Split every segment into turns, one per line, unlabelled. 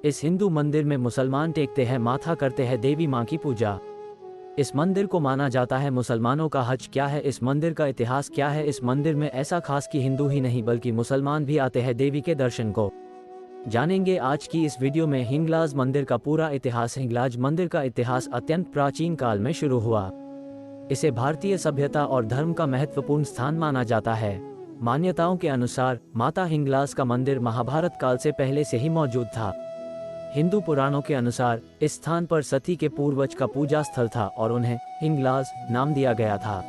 इस हिंदू मंदिर में मुसलमान टेकते हैं माथा, करते हैं देवी मां की पूजा। इस मंदिर को माना जाता है मुसलमानों का हज। क्या है इस मंदिर का इतिहास, क्या है इस मंदिर में ऐसा खास कि हिंदू ही नहीं बल्कि मुसलमान भी आते हैं देवी के दर्शन को, जानेंगे आज की इस वीडियो में हिंगलाज मंदिर का पूरा इतिहास। हिंगलाज मंदिर का इतिहास अत्यंत प्राचीन काल में शुरू हुआ। इसे भारतीय सभ्यता और धर्म का महत्वपूर्ण स्थान माना जाता है। मान्यताओं के अनुसार माता हिंगलाज का मंदिर महाभारत काल से पहले से ही मौजूद था। हिंदू पुराणों के अनुसार इस स्थान पर सती के पूर्वज का पूजा स्थल था और उन्हें हिंगलाज नाम दिया गया था।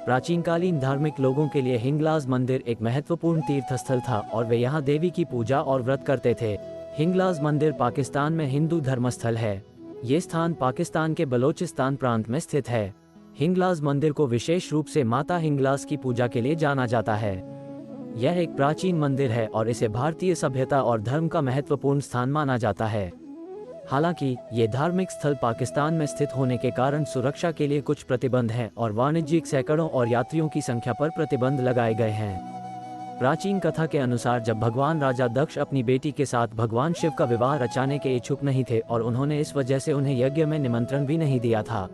प्राचीनकालीन धार्मिक लोगों के लिए हिंगलाज मंदिर एक महत्वपूर्ण तीर्थ स्थल था और वे यहाँ देवी की पूजा और व्रत करते थे। हिंगलाज मंदिर पाकिस्तान में हिंदू धर्मस्थल है। ये स्थान पाकिस्तान के बलोचिस्तान प्रांत में स्थित है। हिंगलाज मंदिर को विशेष रूप से माता हिंगलाज की पूजा के लिए जाना जाता है। यह एक प्राचीन मंदिर है और इसे भारतीय सभ्यता और धर्म का महत्वपूर्ण स्थान माना जाता है। हालांकि ये धार्मिक स्थल पाकिस्तान में स्थित होने के कारण सुरक्षा के लिए कुछ प्रतिबंध हैं और वाणिज्यिक सैकड़ों और यात्रियों की संख्या पर प्रतिबंध लगाए गए हैं। प्राचीन कथा के अनुसार जब भगवान राजा दक्ष अपनी बेटी के साथ भगवान शिव का विवाह रचाने के इच्छुक नहीं थे और उन्होंने इस वजह से उन्हें यज्ञ में निमंत्रण भी नहीं दिया था।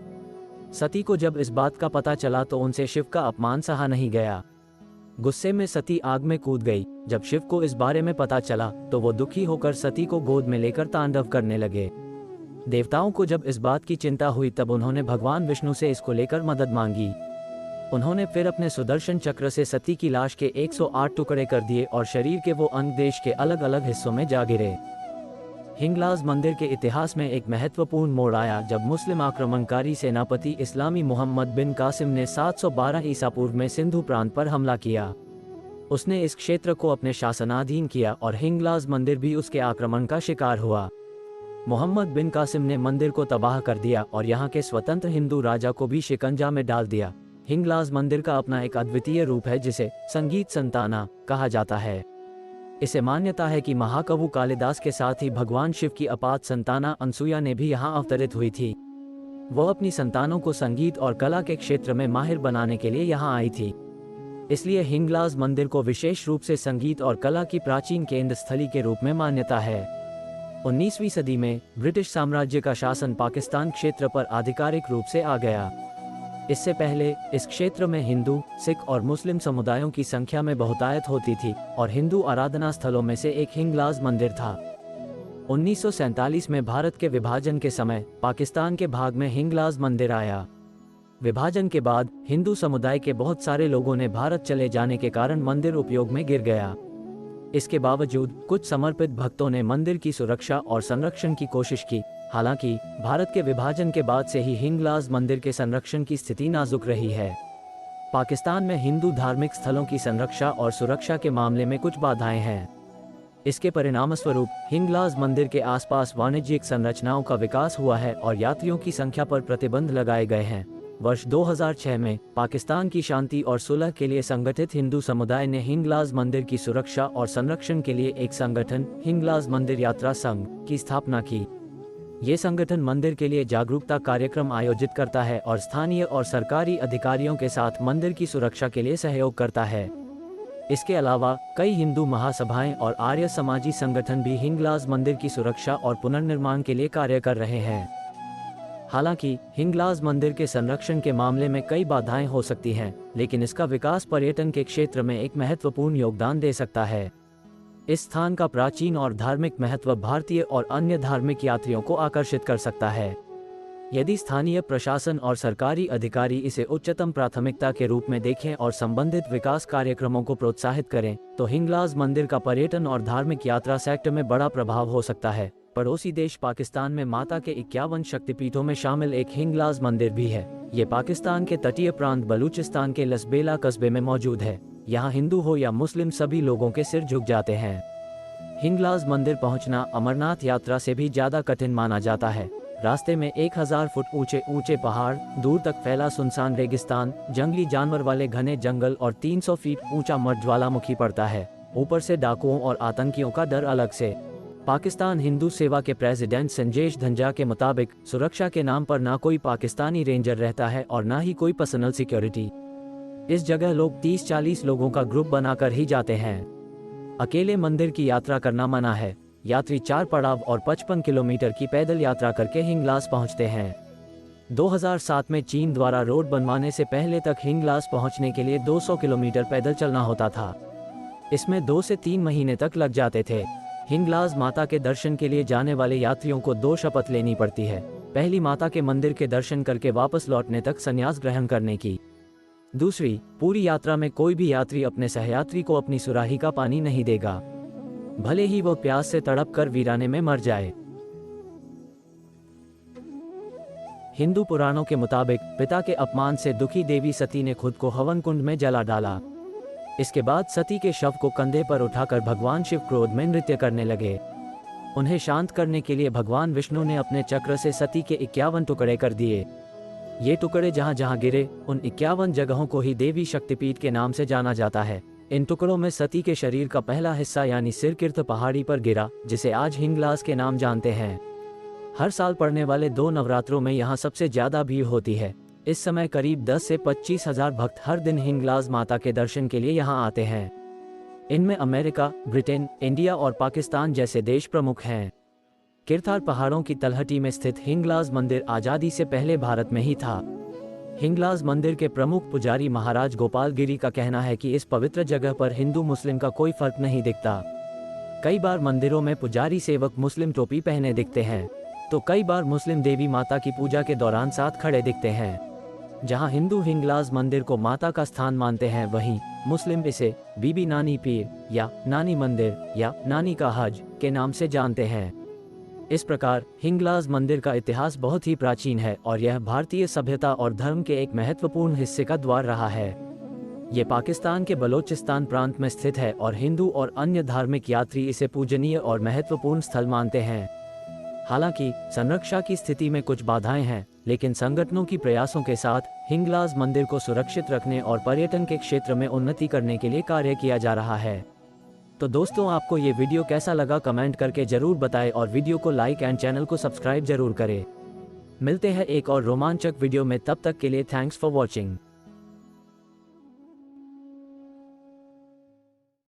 सती को जब इस बात का पता चला तो उनसे शिव का अपमान सहा नहीं गया। गुस्से में सती आग में कूद गई। जब शिव को इस बारे में पता चला तो वो दुखी होकर सती को गोद में लेकर तांडव करने लगे। देवताओं को जब इस बात की चिंता हुई तब उन्होंने भगवान विष्णु से इसको लेकर मदद मांगी। उन्होंने फिर अपने सुदर्शन चक्र से सती की लाश के 108 टुकड़े कर दिए और शरीर के वो अंग देश के अलग अलग हिस्सों में जा गिरे। हिंगलाज मंदिर के इतिहास में एक महत्वपूर्ण मोड़ आया जब मुस्लिम आक्रमणकारी सेनापति इस्लामी मोहम्मद बिन कासिम ने 712 ईसा पूर्व में सिंधु प्रांत पर हमला किया। उसने इस क्षेत्र को अपने शासनाधीन किया और हिंगलाज मंदिर भी उसके आक्रमण का शिकार हुआ। मोहम्मद बिन कासिम ने मंदिर को तबाह कर दिया और यहाँ के स्वतंत्र हिंदू राजा को भी शिकंजा में डाल दिया। हिंगलाज मंदिर का अपना एक अद्वितीय रूप है जिसे संगीत संताना कहा जाता है। इसे मान्यता है कि महाकवि कालिदास के साथ ही भगवान शिव की अपात संताना अनसुया ने भी यहाँ अवतरित हुई थी। वह अपनी संतानों को संगीत और कला के क्षेत्र में माहिर बनाने के लिए यहाँ आई थी। इसलिए हिंगलाज मंदिर को विशेष रूप से संगीत और कला की प्राचीन केंद्र स्थली के रूप में मान्यता है। 19वीं सदी में ब्रिटिश साम्राज्य का शासन पाकिस्तान क्षेत्र पर आधिकारिक रूप से आ गया। इससे पहले इस क्षेत्र में हिंदू, सिख और मुस्लिम समुदायों की संख्या में बहुतायत होती थी और हिंदू आराधना स्थलों में से एक हिंगलाज मंदिर था। 1947 में भारत के विभाजन के समय पाकिस्तान के भाग में हिंगलाज मंदिर आया। विभाजन के बाद हिंदू समुदाय के बहुत सारे लोगों ने भारत चले जाने के कारण मंदिर उपयोग में गिर गया। इसके बावजूद कुछ समर्पित भक्तों ने मंदिर की सुरक्षा और संरक्षण की कोशिश की। हालांकि भारत के विभाजन के बाद से ही हिंगलाज मंदिर के संरक्षण की स्थिति नाजुक रही है। पाकिस्तान में हिंदू धार्मिक स्थलों की संरक्षा और सुरक्षा के मामले में कुछ बाधाएं हैं। इसके परिणामस्वरूप हिंगलाज मंदिर के आसपास वाणिज्यिक संरचनाओं का विकास हुआ है और यात्रियों की संख्या पर प्रतिबंध लगाए गए हैं। वर्ष 2006 में पाकिस्तान की शांति और सुलह के लिए संगठित हिंदू समुदाय ने हिंगलाज मंदिर की सुरक्षा और संरक्षण के लिए एक संगठन हिंगलाज मंदिर यात्रा संघ की स्थापना की। ये संगठन मंदिर के लिए जागरूकता कार्यक्रम आयोजित करता है और स्थानीय और सरकारी अधिकारियों के साथ मंदिर की सुरक्षा के लिए सहयोग करता है। इसके अलावा कई हिंदू महासभाएं और आर्य समाजी संगठन भी हिंगलाज मंदिर की सुरक्षा और पुनर्निर्माण के लिए कार्य कर रहे हैं। हालांकि हिंगलाज मंदिर के संरक्षण के मामले में कई बाधाएं हो सकती हैं, लेकिन इसका विकास पर्यटन के क्षेत्र में एक महत्वपूर्ण योगदान दे सकता है। इस स्थान का प्राचीन और धार्मिक महत्व भारतीय और अन्य धार्मिक यात्रियों को आकर्षित कर सकता है। यदि स्थानीय प्रशासन और सरकारी अधिकारी इसे उच्चतम प्राथमिकता के रूप में देखें और संबंधित विकास कार्यक्रमों को प्रोत्साहित करें, तो हिंगलाज मंदिर का पर्यटन और धार्मिक यात्रा सेक्टर में बड़ा प्रभाव हो सकता है। पड़ोसी देश पाकिस्तान में माता के 51 शक्तिपीठों में शामिल एक हिंगलाज मंदिर भी है। ये पाकिस्तान के तटीय प्रांत बलूचिस्तान के लसबेला कस्बे में मौजूद है। यहाँ हिंदू हो या मुस्लिम सभी लोगों के सिर झुक जाते हैं। हिंगलाज मंदिर पहुँचना अमरनाथ यात्रा से भी ज्यादा कठिन माना जाता है। रास्ते में 1000 फुट ऊंचे ऊंचे पहाड़, दूर तक फैला सुनसान रेगिस्तान, जंगली जानवर वाले घने जंगल और 300 फीट ऊंचा मठ ज्वालामुखी पड़ता है। ऊपर से डाकुओं और आतंकियों का डर अलग से। पाकिस्तान हिंदू सेवा के प्रेसिडेंट संजेश धंजा के मुताबिक सुरक्षा के नाम पर ना कोई पाकिस्तानी रेंजर रहता है और ना ही कोई पर्सनल सिक्योरिटी। इस जगह लोग 30-40 लोगों का ग्रुप बनाकर ही जाते हैं। अकेले मंदिर की यात्रा करना मना है। यात्री 4 पड़ाव और 55 किलोमीटर की पैदल यात्रा करके हिंगलाज पहुंचते हैं। 2007 में चीन द्वारा रोड बनवाने से पहले तक हिंगलाज पहुंचने के लिए 200 किलोमीटर पैदल चलना होता था। इसमें 2 से 3 महीने तक लग जाते थे। हिंगलाज माता के दर्शन के लिए जाने वाले यात्रियों को 2 शपथ लेनी पड़ती है। पहली, माता के मंदिर के दर्शन करके वापस लौटने तक संन्यास ग्रहण करने की। दूसरी, पूरी यात्रा में कोई भी यात्री अपने सहयात्री को अपनी सुराही का पानी नहीं देगा, भले ही वो प्यास से तड़प कर वीराने में मर जाए। हिंदू पुराणों के मुताबिक पिता के अपमान से दुखी देवी सती ने खुद को हवन कुंड में जला डाला। इसके बाद सती के शव को कंधे पर उठाकर भगवान शिव क्रोध में नृत्य करने लगे। उन्हें शांत करने के लिए भगवान विष्णु ने अपने चक्र से सती के 51 टुकड़े कर दिए। ये टुकड़े जहां जहां गिरे, उन 51 जगहों को ही देवी शक्तिपीठ के नाम से जाना जाता है। इन टुकड़ों में सती के शरीर का पहला हिस्सा यानी सिर किर्त पहाड़ी पर गिरा, जिसे आज हिंगलाज के नाम जानते हैं। हर साल पड़ने वाले 2 नवरात्रों में यहाँ सबसे ज्यादा भीड़ होती है। इस समय करीब 10 से 25 हजार भक्त हर दिन हिंगलाज माता के दर्शन के लिए यहाँ आते हैं। इनमें अमेरिका, ब्रिटेन, इंडिया और पाकिस्तान जैसे देश प्रमुख हैं। किरथार पहाड़ों की तलहटी में स्थित हिंगलाज मंदिर आज़ादी से पहले भारत में ही था। हिंगलाज मंदिर के प्रमुख पुजारी महाराज गोपाल गिरी का कहना है कि इस पवित्र जगह पर हिंदू मुस्लिम का कोई फर्क नहीं दिखता। कई बार मंदिरों में पुजारी सेवक मुस्लिम टोपी पहने दिखते हैं, तो कई बार मुस्लिम देवी माता की पूजा के दौरान साथ खड़े दिखते हैं। जहां हिंदू हिंगलाज मंदिर को माता का स्थान मानते हैं, वहीं मुस्लिम इसे बीबी नानी पीर या नानी मंदिर या नानी का हज के नाम से जानते हैं। इस प्रकार हिंगलाज मंदिर का इतिहास बहुत ही प्राचीन है और यह भारतीय सभ्यता और धर्म के एक महत्वपूर्ण हिस्से का द्वार रहा है। ये पाकिस्तान के बलोचिस्तान प्रांत में स्थित है और हिंदू और अन्य धार्मिक यात्री इसे पूजनीय और महत्वपूर्ण स्थल मानते हैं। हालांकि संरक्षा की स्थिति में कुछ बाधाएं हैं, लेकिन संगठनों की प्रयासों के साथ हिंगलाज मंदिर को सुरक्षित रखने और पर्यटन के क्षेत्र में उन्नति करने के लिए कार्य किया जा रहा है। तो दोस्तों, आपको ये वीडियो कैसा लगा कमेंट करके जरूर बताएं और वीडियो को लाइक एंड चैनल को सब्सक्राइब जरूर करें। मिलते हैं एक और रोमांचक वीडियो में, तब तक के लिए थैंक्स फॉर वॉचिंग।